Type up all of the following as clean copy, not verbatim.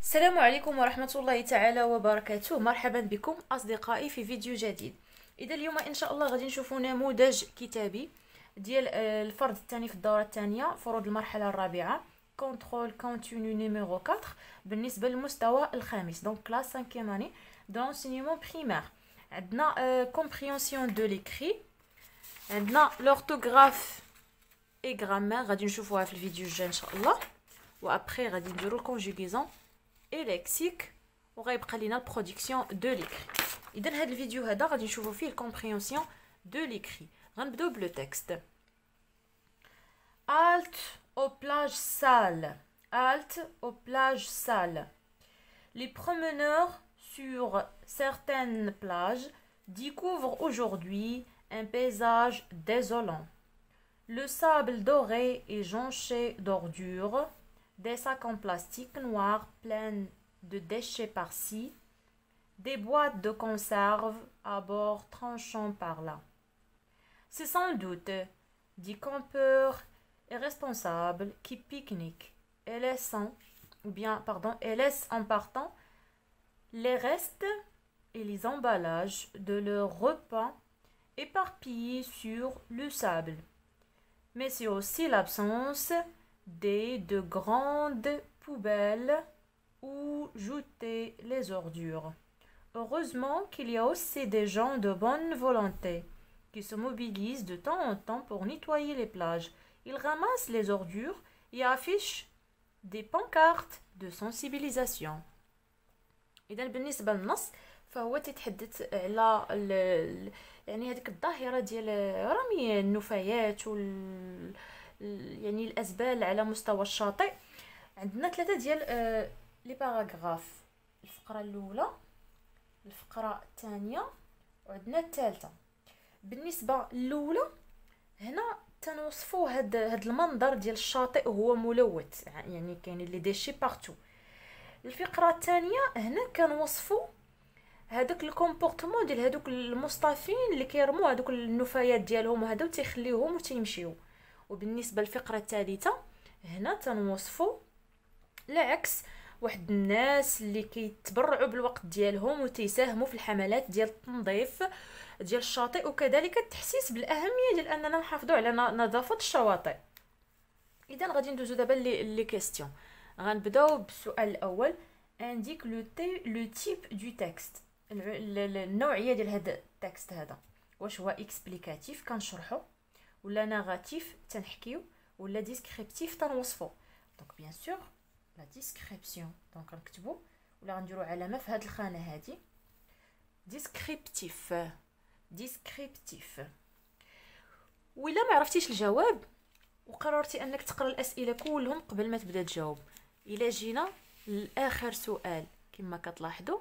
السلام عليكم ورحمة الله تعالى وبركاته. مرحبا بكم أصدقائي في فيديو جديد. إذا اليوم إن شاء الله غادي نشوفوا نموذج كتابي ديال الفرد الثاني في الدورة الثانية، فروض المرحلة الرابعة، كونترول كونتينيو نيميرو 4 بالنسبة للمستوى الخامس، دونك كلاس 5 اني دو لونسينيمون بريمير. عندنا كومبريهنسيون دو ليكري، عندنا لورتوغراف اي غرامير غادي نشوفوها في الفيديو الجاي ان شاء الله، وابخي غادي نديرو الكونجوغيزون اي ليكسيك، وغيبقى لينا البرودكسيون دو ليكري. اذا هذا الفيديو هذا غادي نشوفو فيه الكومبريهنسيون دو ليكري. غنبداو بلو تكست. halte aux plages sales, halte aux plages sales. Les promeneurs sur certaines plages découvrent aujourd'hui un paysage désolant. Le sable doré est jonché d'ordures, des sacs en plastique noir pleins de déchets par-ci, des boîtes de conserve à bord tranchant par là. C'est sans doute des campeurs irresponsables qui pique-niquent et laissent en partant les restes et les emballages de leur repas éparpillés sur le sable. Mais c'est aussi l'absence de grandes poubelles où jeter les ordures. Heureusement qu'il y a aussi des gens de bonne volonté qui se mobilisent de temps en temps pour nettoyer les plages. Ils ramassent les ordures et affichent des pancartes de sensibilisation. إذا بالنسبة للنص فهو تتحدث على يعني هذيك الظاهرة ديال رمي النفايات يعني الأزبال على مستوى الشاطئ. عندنا ثلاثة ديال لي باراغراف، الفقرة الأولى، الفقرة الثانية، وعندنا الثالثة. بالنسبة للأولى هنا تنوصفوا هاد المنظر ديال الشاطئ وهو ملوث، يعني كاين لي ديشي بارتو. الفقرة الثانية هنا كنوصفوا هذاك الكومبورتمون ديال هذوك المصطافين اللي كيرموا هذوك النفايات ديالهم وهذا وتيخليوهم وتيمشيو. وبالنسبه للفقره الثالثه هنا تنوصفوا العكس، واحد الناس اللي كيتبرعوا بالوقت ديالهم وتيساهموا في الحملات ديال التنظيف ديال الشاطئ، وكذلك التحسيس بالاهميه ديال اننا نحافظوا على نظافه الشواطئ. اذا غادي ندوزو دابا لي كيستيون. غنبداو بالسؤال الاول. indique le type du texte، النوعيه ديال هذا التكست هذا، واش هو اكسبليكاتيف كنشرحو، ولا ناراتيف تنحكيو، ولا ديسكريبتيف تنوصفو. دونك بيان سور لا ديسكريبسيون، دونك غنكتبو ولا غنديرو علامه في هاد الخانه هادي ديسكريبتيف. ديسكريبتيف. وإلا ما عرفتيش الجواب وقررتي انك تقرا الاسئله كلهم قبل ما تبدا تجاوب، الا جينا لاخر سؤال كما كتلاحظوا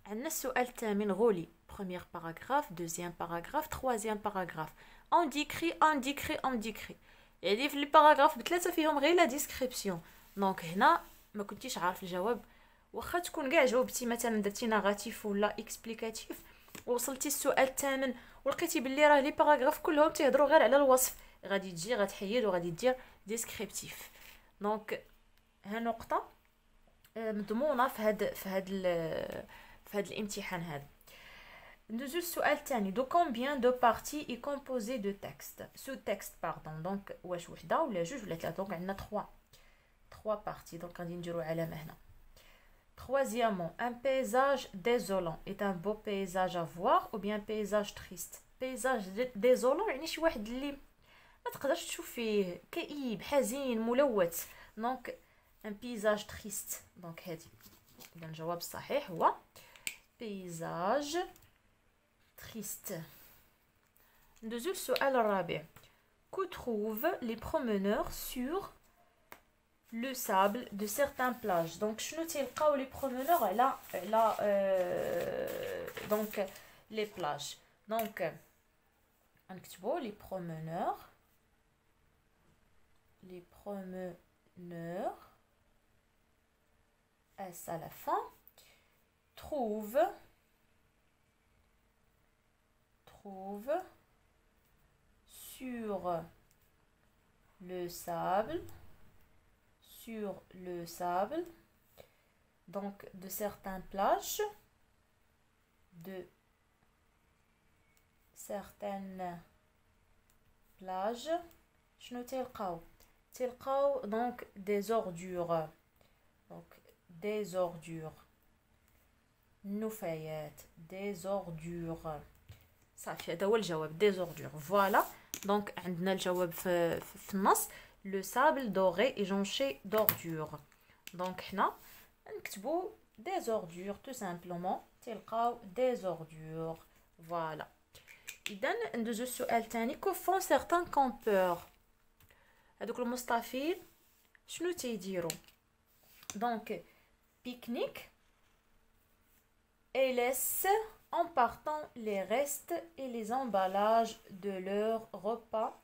عندنا السؤال الثامن غولي، بروميير باراغراف، دوزيام باراغراف، تروازيام باراغراف، اون ديكري اون ديكري اون ديكري، يعني في لي باراغراف بثلاثه فيهم غير لا ديسكريبسيون. دونك هنا ما كنتيش عارف الجواب، واخا تكون كاع جاوبتي مثلا درتي ناراتيف ولا اكسبليكاتيف ووصلتي السؤال الثامن ولقيتي باللي راه لي باراغراف كلهم تيهضروا غير على الوصف، غادي تجي غتحيد وغادي دير ديسكريبتيف. دونك ها نقطه مضمونه في هاد الامتحان هذا. ندوزو السؤال الثاني. دو كومبيان دو بارتي اي كومبوزي دو تكست سو تكست باردون، دونك واش وحده ولا جوج ولا ثلاثه؟ دونك عندنا 3 بارتي، دونك غادي نديرو علامه هنا. Troisièmement, un paysage désolant est un beau paysage à voir ou bien paysage triste. paysage désolant يعني شي واحد اللي ما تقدرش تشوف فيه، كئيب، حزين، ملوث. دونك un paysage triste. دونك هادي اذا الجواب الصحيح هو paysage triste. ندوزو السؤال الرابع. Que trouvent les promeneurs sur le sable de certaines plages؟ دونك شنو تيلقاو لي برومونور على دونك لي بلاج. دونك غنكتبو لي برومونور S à la fin trouve sur le sable donc de certaines plages, de certaines plages شنو تلقاو donc des ordures, donc des ordures, نفايات, des ordures. صافي هذا هو الجواب des ordures. Voilà, donc عندنا الجواب في النص le sable doré et jonché d'ordures. donc حنا نكتبوا des ordures tout simplement, تلقاو des ordures. voilà. إذن ندوزو السؤال الثاني. que font certains campeurs؟ هذوك المصطفين شنو تيديروا؟ donc pique-nique et laissent en partant les restes et les emballages de leur repas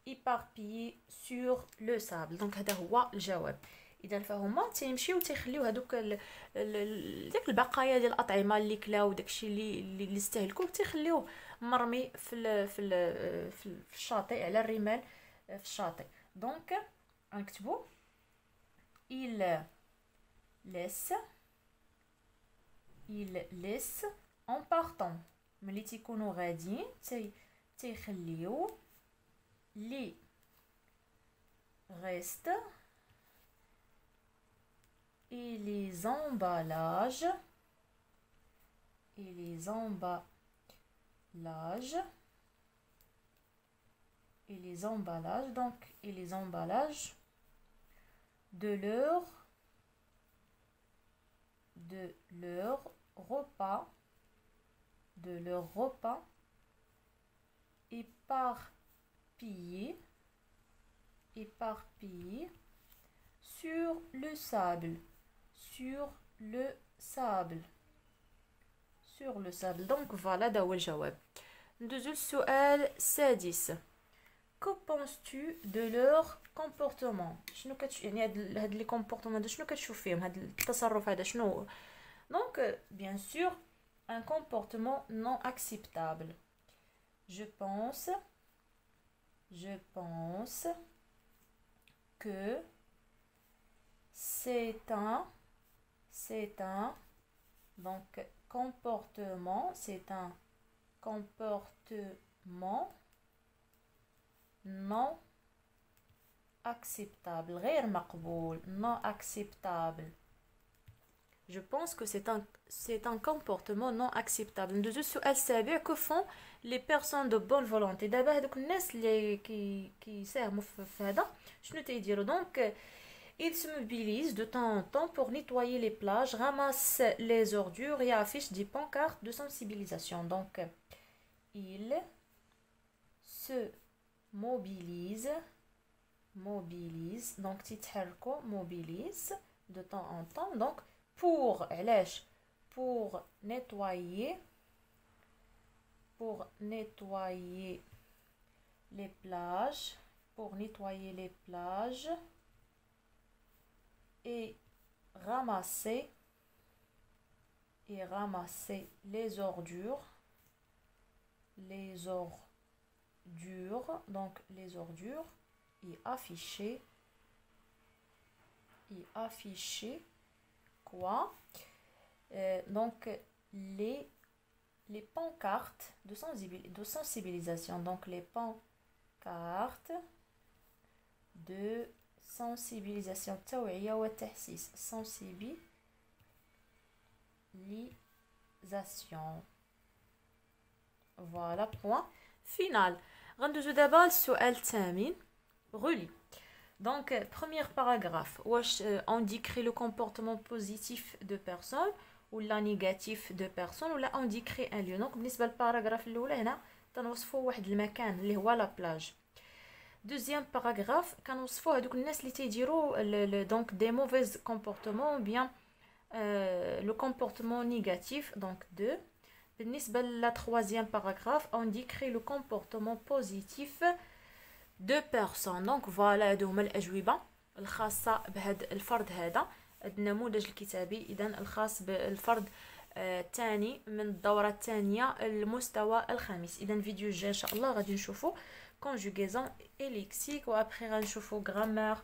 éparpillés sur le sable. donc هذا هو الجواب. اذا فهما تيمشيو تيخليو هذوك داك البقايا ديال الاطعمه اللي كلاو داكشي اللي استهلكوه تيخليوه مرمي في الشاطئ على الرمال في الشاطئ. دونك غنكتبوا il laisse en partant ملي تيكونوا غاديين تيخليو لي restes et les emballages donc et les emballages de leur repas éparpillés sur le sable. donc voilà ده هو الجواب. ندوزو للسؤال السادس. que penses-tu de leur comportement؟ شنو يعني هاد لي comportements هادو شنو كتشوف فيهم هاد التصرف هذا شنو؟ donc bien sûr un comportement non acceptable. je pense que c'est un donc comportement, c'est un comportement non acceptable, غير مقبول, non acceptable. je pense que c'est un comportement non acceptable. ندوزو السؤال السابع. que font les personnes de bonne volonté؟ دابا هذوك الناس اللي كيساهموا في هذا شنو تيديروا؟ donc ils se mobilisent de temps en temps pour nettoyer les plages, ramassent les ordures et affichent des pancartes de sensibilisation. donc ils se mobilisent donc تيتحركوا mobilise de temps en temps donc pour علاش pour nettoyer les plages et ramasser les ordures donc les ordures et afficher quoi? donc les pancartes de sensibilisation. donc les pancartes de sensibilisation التوعية والتحسيس sensibilisation. voilà point final. غندوزو دابا السؤال الثامن. relis. donc premier paragraphe واش on décrit le comportement positif de personnes ولا négatif de personnes ولا on décrit un lieu. donc بالنسبه للباراغراف الاولى هنا تنوصفوا واحد المكان اللي هو لا بلاج. deuxième paragraphe كنوصفوا هذوك الناس اللي تيديروا donc des mauvais comportements ou bien le comportement négatif. donc 2. بالنسبه للا troisième paragraphe on décrit le comportement positif de personnes. donc voilà هادو هما الاجوبه الخاصه بهذا الفرد هذا النموذج الكتابي اذا الخاص بالفرد الثاني من الدوره الثانيه المستوى الخامس. اذا فيديو الجاي ان شاء الله غادي نشوفوا conjugaison et lexique وابخي غنشوفوا grammaire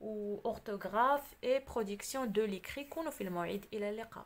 ou orthographe et production de l'écrit. كونوا في الموعد إلى اللقاء.